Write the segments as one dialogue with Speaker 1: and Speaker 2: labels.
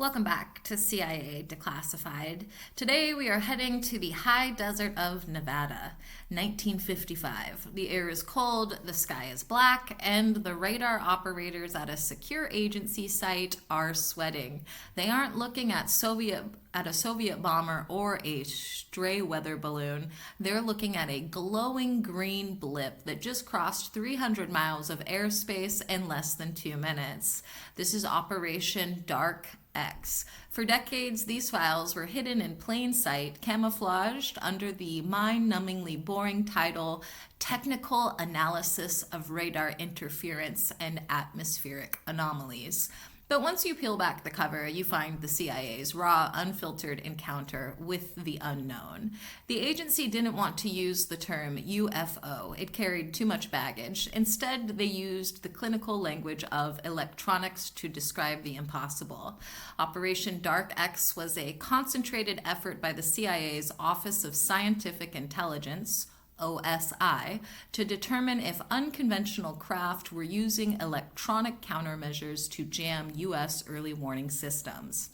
Speaker 1: Welcome back to CIA Declassified. Today we are heading to the high desert of Nevada, 1955. The air is cold, the sky is black, and the radar operators at a secure agency site are sweating. They aren't looking at a Soviet bomber or a stray weather balloon. They're looking at a glowing green blip that just crossed 300 miles of airspace in less than 2 minutes. This is Operation Dark X. For decades, these files were hidden in plain sight, camouflaged under the mind-numbingly boring title, Technical Analysis of Radar Interference and Atmospheric Anomalies. But once you peel back the cover, you find the CIA's raw, unfiltered encounter with the unknown. The agency didn't want to use the term UFO. It carried too much baggage. Instead, they used the clinical language of electronics to describe the impossible. Operation Dark X was a concentrated effort by the CIA's Office of Scientific Intelligence, OSI, to determine if unconventional craft were using electronic countermeasures to jam U.S. early warning systems.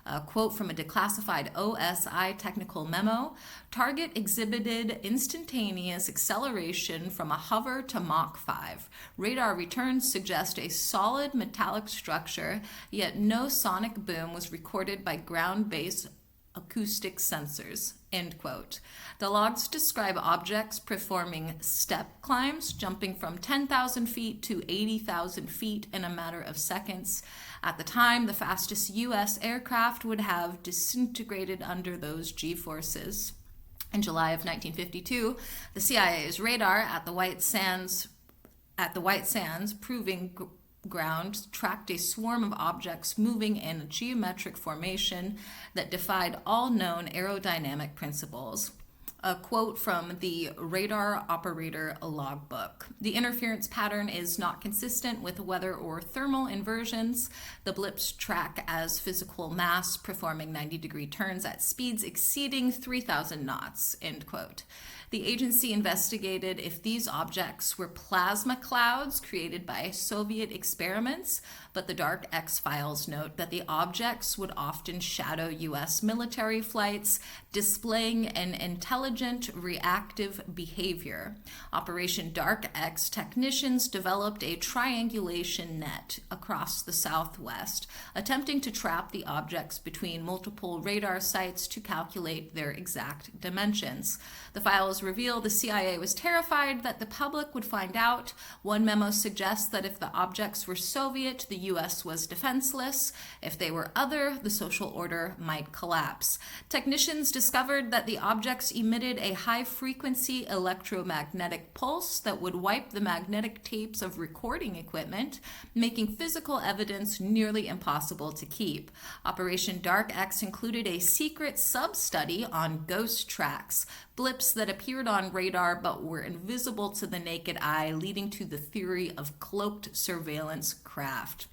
Speaker 1: A quote from a declassified OSI technical memo: target exhibited instantaneous acceleration from a hover to Mach 5. Radar returns suggest a solid metallic structure, yet no sonic boom was recorded by ground-based acoustic sensors. End quote. The logs describe objects performing step climbs, jumping from 10,000 feet to 80,000 feet in a matter of seconds. At the time, the fastest U.S. aircraft would have disintegrated under those G-forces. In July of 1952, the CIA's radar at the White Sands proving ground tracked a swarm of objects moving in a geometric formation that defied all known aerodynamic principles. A quote from the radar operator logbook: the interference pattern is not consistent with weather or thermal inversions. The blips track as physical mass performing 90-degree turns at speeds exceeding 3,000 knots. End quote. The agency investigated if these objects were plasma clouds created by Soviet experiments, but the Dark X files note that the objects would often shadow U.S. military flights, displaying an intelligent reactive behavior. Operation Dark X technicians developed a triangulation net across the Southwest, attempting to trap the objects between multiple radar sites to calculate their exact dimensions. The files reveal the CIA was terrified that the public would find out. One memo suggests that if the objects were Soviet, the U.S. was defenseless. If they were other, the social order might collapse. Technicians discovered that the objects emitted a high-frequency electromagnetic pulse that would wipe the magnetic tapes of recording equipment, making physical evidence nearly impossible to keep. Operation Dark X included a secret sub-study on ghost tracks, blips that appeared on radar but were invisible to the naked eye, leading to the theory of cloaked surveillance craft.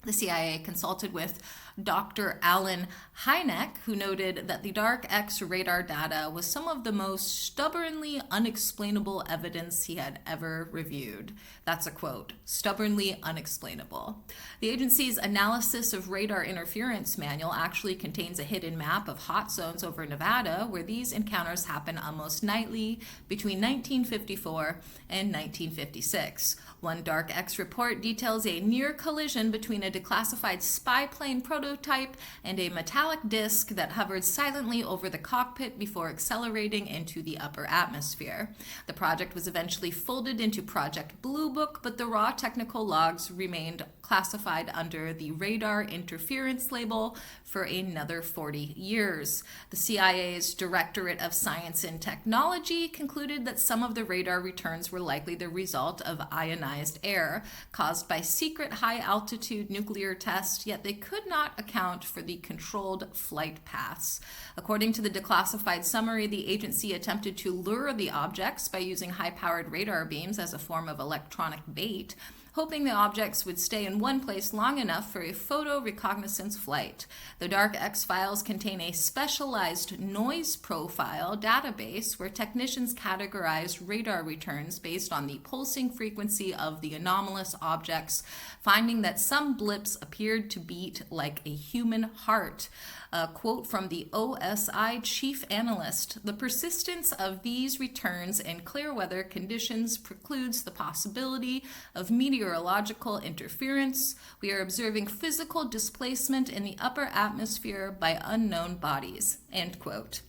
Speaker 1: The CIA consulted with Dr. Alan Hynek, who noted that the Dark X radar data was some of the most stubbornly unexplainable evidence he had ever reviewed. That's a quote, stubbornly unexplainable. The agency's Analysis of Radar Interference manual actually contains a hidden map of hot zones over Nevada where these encounters happen almost nightly between 1954 and 1956. One Dark X report details a near collision between a declassified spy plane prototype and a metallic disc that hovered silently over the cockpit before accelerating into the upper atmosphere. The project was eventually folded into Project Blue Book, but the raw technical logs remained classified under the radar interference label for another 40 years. The CIA's Directorate of Science and Technology concluded that some of the radar returns were likely the result of ionized air caused by secret high-altitude nuclear tests, yet they could not account for the controlled flight paths. According to the declassified summary, the agency attempted to lure the objects by using high-powered radar beams as a form of electronic bait. hoping the objects would stay in one place long enough for a photo reconnaissance flight. The Dark X files contain a specialized noise profile database where technicians categorize radar returns based on the pulsing frequency of the anomalous objects, finding that some blips appeared to beat like a human heart. A quote from the OSI chief analyst: "The persistence of these returns in clear weather conditions precludes the possibility of meteorological interference. We are observing physical displacement in the upper atmosphere by unknown bodies." End quote.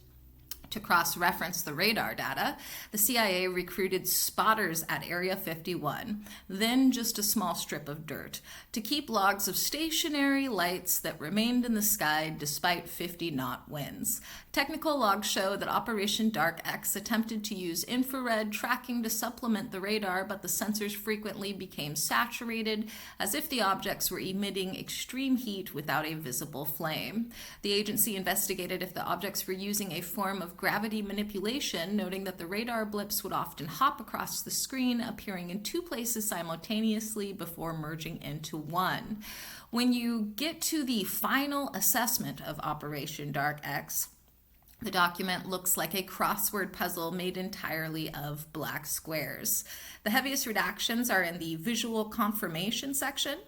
Speaker 1: To cross-reference the radar data, the CIA recruited spotters at Area 51, then just a small strip of dirt, to keep logs of stationary lights that remained in the sky despite 50-knot winds. Technical logs show that Operation Dark X attempted to use infrared tracking to supplement the radar, but the sensors frequently became saturated, as if the objects were emitting extreme heat without a visible flame. The agency investigated if the objects were using a form of gravity manipulation, noting that the radar blips would often hop across the screen, appearing in two places simultaneously before merging into one. When you get to the final assessment of Operation Dark X, the document looks like a crossword puzzle made entirely of black squares. The heaviest redactions are in the visual confirmation section.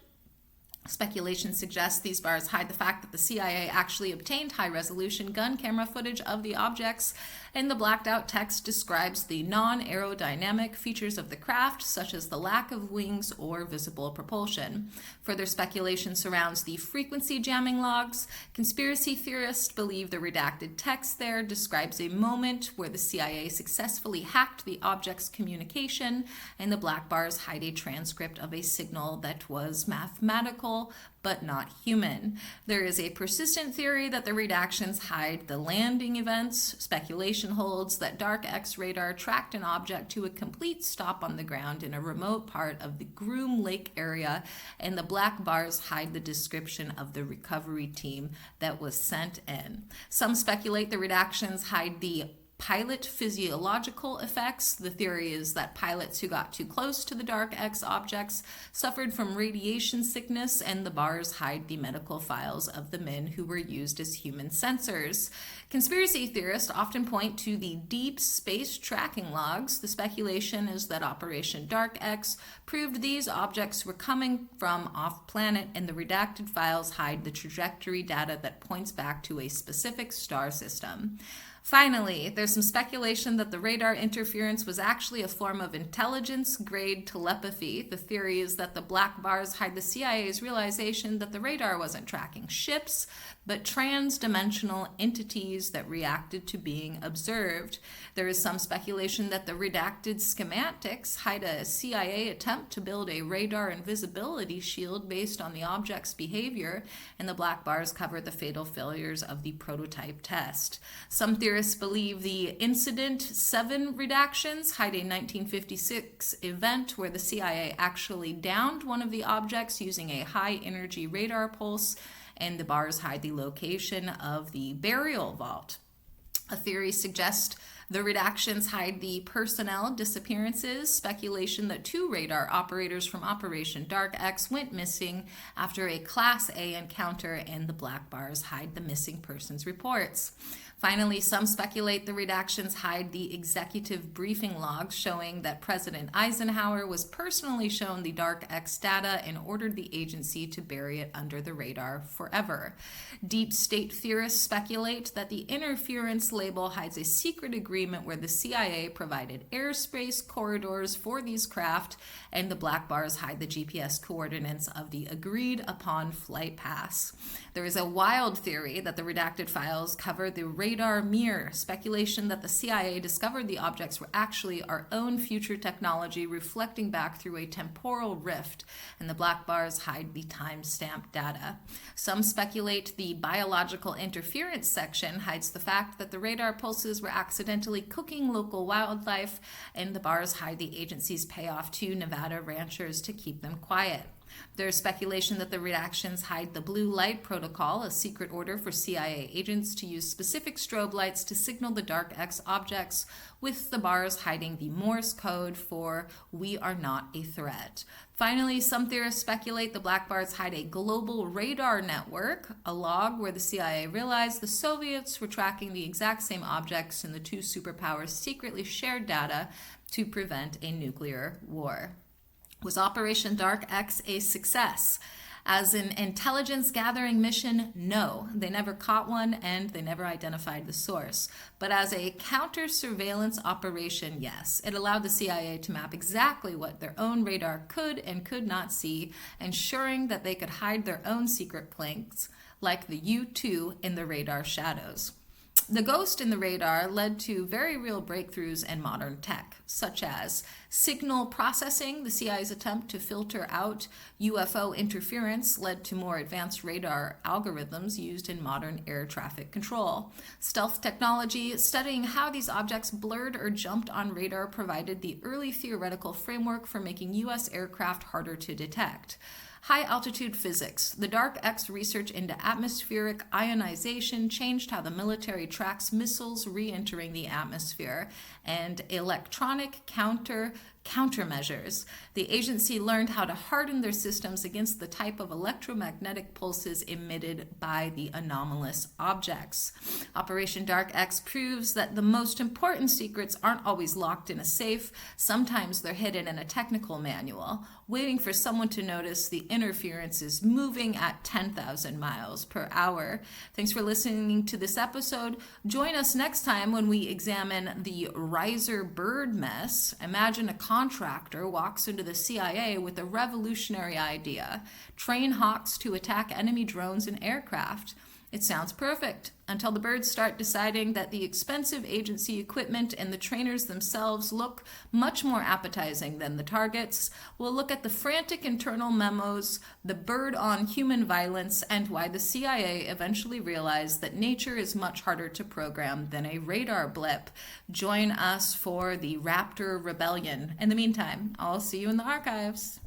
Speaker 1: Speculation suggests these bars hide the fact that the CIA actually obtained high-resolution gun camera footage of the objects, and the blacked-out text describes the non-aerodynamic features of the craft, such as the lack of wings or visible propulsion. Further speculation surrounds the frequency jamming logs. Conspiracy theorists believe the redacted text there describes a moment where the CIA successfully hacked the object's communication, and the black bars hide a transcript of a signal that was mathematical but not human. There is a persistent theory that the redactions hide the landing events. Speculation holds that Dark X radar tracked an object to a complete stop on the ground in a remote part of the Groom Lake area, and the black bars hide the description of the recovery team that was sent in. Some speculate the redactions hide the pilot physiological effects. The theory is that pilots who got too close to the Dark X objects suffered from radiation sickness, and the bars hide the medical files of the men who were used as human sensors. Conspiracy theorists often point to the deep space tracking logs. The speculation is that Operation Dark X proved these objects were coming from off-planet, and the redacted files hide the trajectory data that points back to a specific star system. Finally, there's some speculation that the radar interference was actually a form of intelligence-grade telepathy. The theory is that the black bars hide the CIA's realization that the radar wasn't tracking ships, but trans-dimensional entities that reacted to being observed. There is some speculation that the redacted schematics hide a CIA attempt to build a radar invisibility shield based on the object's behavior, and the black bars cover the fatal failures of the prototype test. Some theorists believe the Incident 7 redactions hide a 1956 event where the CIA actually downed one of the objects using a high-energy radar pulse, and the bars hide the location of the burial vault. A theory suggests the redactions hide the personnel disappearances. Speculation that 2 radar operators from Operation Dark X went missing after a Class A encounter, and the black bars hide the missing persons reports. Finally, some speculate the redactions hide the executive briefing logs showing that President Eisenhower was personally shown the Dark X data and ordered the agency to bury it under the radar forever. Deep state theorists speculate that the interference label hides a secret agreement where the CIA provided airspace corridors for these craft, and the black bars hide the GPS coordinates of the agreed upon flight paths. There is a wild theory that the redacted files cover the radar mirror. Speculation that the CIA discovered the objects were actually our own future technology reflecting back through a temporal rift, and the black bars hide the time-stamped data. Some speculate the biological interference section hides the fact that the radar pulses were accidentally cooking local wildlife, and the bars hide the agency's payoff to Nevada ranchers to keep them quiet. There's speculation that the redactions hide the blue light protocol, a secret order for CIA agents to use specific strobe lights to signal the dark X objects, with the bars hiding the Morse code for "we are not a threat." Finally, some theorists speculate the black bars hide a global radar network, a log where the CIA realized the Soviets were tracking the exact same objects and the two superpowers secretly shared data to prevent a nuclear war. Was Operation Dark X a success? As an intelligence gathering mission, no. They never caught one and they never identified the source. But as a counter-surveillance operation, yes. It allowed the CIA to map exactly what their own radar could and could not see, ensuring that they could hide their own secret planks, like the U-2 in the radar shadows. The ghost in the radar led to very real breakthroughs in modern tech, such as signal processing. The CIA's attempt to filter out UFO interference led to more advanced radar algorithms used in modern air traffic control. Stealth technology, studying how these objects blurred or jumped on radar, provided the early theoretical framework for making U.S. aircraft harder to detect. High-altitude physics. The dark X research into atmospheric ionization changed how the military tracks missiles re-entering the atmosphere. And electronic countermeasures. The agency learned how to harden their systems against the type of electromagnetic pulses emitted by the anomalous objects. Operation Dark X proves that the most important secrets aren't always locked in a safe. Sometimes they're hidden in a technical manual, waiting for someone to notice the interference is moving at 10,000 miles per hour. Thanks for listening to this episode. Join us next time when we examine the riser bird mess. Imagine a contractor walks into the CIA with a revolutionary idea: train hawks to attack enemy drones and aircraft. It sounds perfect until the birds start deciding that the expensive agency equipment and the trainers themselves look much more appetizing than the targets. We'll look at the frantic internal memos, the bird on human violence, and why the CIA eventually realized that nature is much harder to program than a radar blip. Join us for the Raptor Rebellion. In the meantime, I'll see you in the archives.